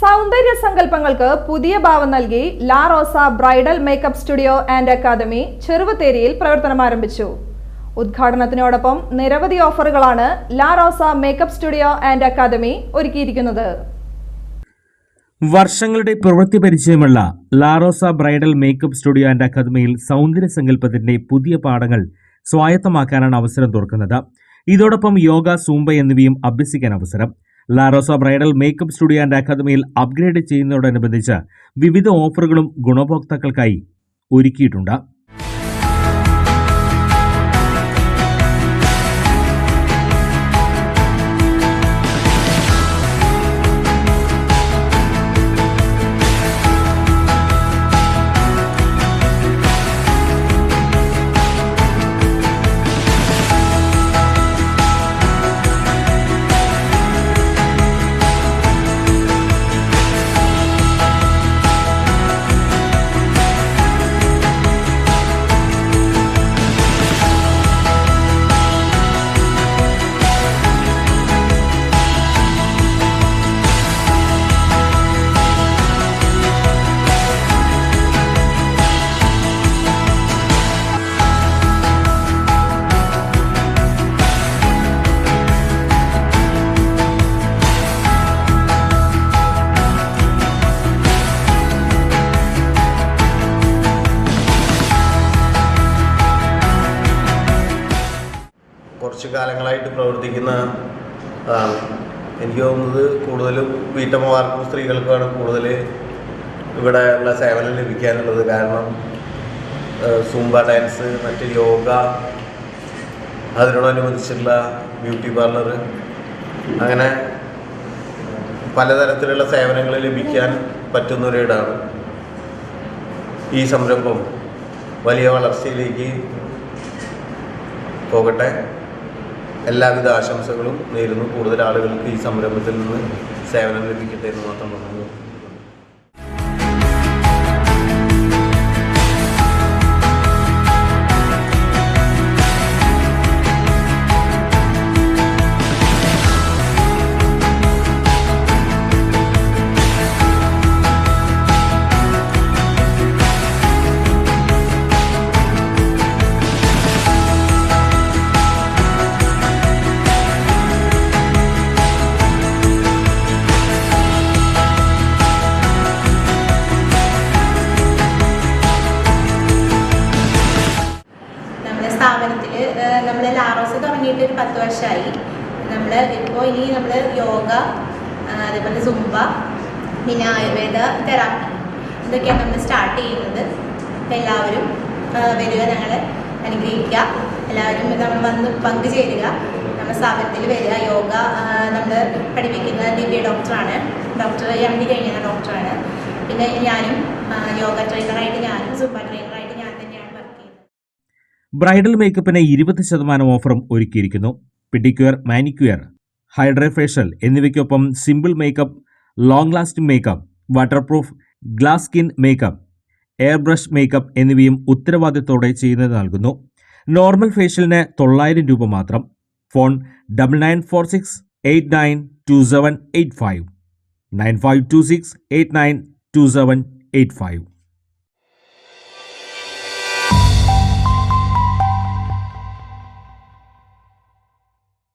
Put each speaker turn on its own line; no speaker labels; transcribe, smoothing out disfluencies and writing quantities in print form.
സൗന്ദര്യ സങ്കല്പങ്ങൾക്ക് പുതിയ ഭാവം നൽകി La Rosa bridal makeup studio and academy ചെറുവത്തേരിയിൽ പ്രവർത്തനം ആരംഭിച്ചു. ഉദ്ഘാടനത്തിനോടൊപ്പം നിരവധി ഓഫറുകളാണ് La Rosa makeup studio and academy ഒരുക്കിയിരിക്കുന്നത്.
വർഷങ്ങളുടെ പ്രവൃത്തി പരിചയമുള്ള La Rosa bridal makeup studio and അക്കാദമിയിൽ സൗന്ദര്യ സങ്കല്പത്തിന്റെ പുതിയ പാഠങ്ങൾ സ്വായത്തമാക്കാനാണ് അവസരം തുറക്കുന്നത്. ഇതോടൊപ്പം യോഗ, സൂംബ എന്നിവയും അഭ്യസിക്കാൻ അവസരം. ലാ Rosa bridal makeup studio and അക്കാദമിയിൽ അപ്ഗ്രേഡ് ചെയ്യുന്നതോടനുബന്ധിച്ച് വിവിധ ഓഫറുകളും ഗുണഭോക്താക്കൾക്കായി ഒരുക്കിയിട്ടുണ്ട്.
കുറച്ച് കാലങ്ങളായിട്ട് പ്രവർത്തിക്കുന്ന അതാണ്. എനിക്ക് തോന്നുന്നത് കൂടുതലും വീട്ടമ്മമാർക്കും സ്ത്രീകൾക്കുമാണ് കൂടുതൽ ഇവിടെ ഉള്ള സേവനം ലഭിക്കാനുള്ളത്. കാരണം സൂംബ ഡാൻസ്, മറ്റ് യോഗ, അതിനോടനുബന്ധിച്ചുള്ള ബ്യൂട്ടി പാർലർ, അങ്ങനെ പലതരത്തിലുള്ള സേവനങ്ങൾ ലഭിക്കാൻ പറ്റുന്നൊരിടമാണ്. ഈ സംരംഭം വലിയ വളർച്ചയിലേക്ക് പോകട്ടെ. എല്ലാവിധ ആശംസകളും നേരുന്നു. കൂടുതൽ ആളുകൾക്ക് ഈ സംരംഭത്തിൽ നിന്ന് സേവനം ലഭിക്കട്ടെ എന്ന് മാത്രം പറഞ്ഞു.
സ്ഥാപനത്തിൽ നമ്മൾ ലാ റോസ തുടങ്ങിയിട്ട് ഒരു 10 വർഷമായി. ഇപ്പോൾ നമ്മൾ യോഗ, അതേപോലെ സുംബ, പിന്നെ ആയുർവേദ തെറാപ്പി, ഇതൊക്കെയാണ് നമ്മൾ സ്റ്റാർട്ട് ചെയ്യുന്നത്. അപ്പോൾ എല്ലാവരും വരിക, ഞങ്ങളെ അനുഗ്രഹിക്കുക. എല്ലാവരും നമ്മൾ വന്ന് പങ്കുചേരുക, നമ്മുടെ സ്ഥാപനത്തിൽ വരിക. യോഗ നമ്മൾ പഠിപ്പിക്കുന്ന ദിവ്യ ഡോക്ടറാണ്, ഡോക്ടർ MD കഴിഞ്ഞ ഡോക്ടറാണ്. പിന്നെ ഞാനും യോഗ ട്രെയിനറായിട്ട്, ഞാനും സുംബ ട്രെയിനറായിട്ട് ഞാൻ തന്നെയാണ് വർക്ക് ചെയ്യുന്നത്.
ബ്രൈഡൽ മേക്കപ്പിന് 20% ഓഫറും ഒരുക്കിയിരിക്കുന്നു. പെഡിക്യൂർ, മാനിക്യൂർ, ഹൈഡ്രാ ഫേഷ്യൽ എന്നിവയ്ക്കൊപ്പം simple makeup, long lasting makeup, water proof, glass skin makeup, air brush makeup എന്നിവയും ഉത്തരവാദിത്തോടെ ചെയ്യുന്നത് നൽകുന്നു. നോർമൽ ഫേഷ്യലിന് 900 രൂപ മാത്രം. ഫോൺ 9946892785 9526892785.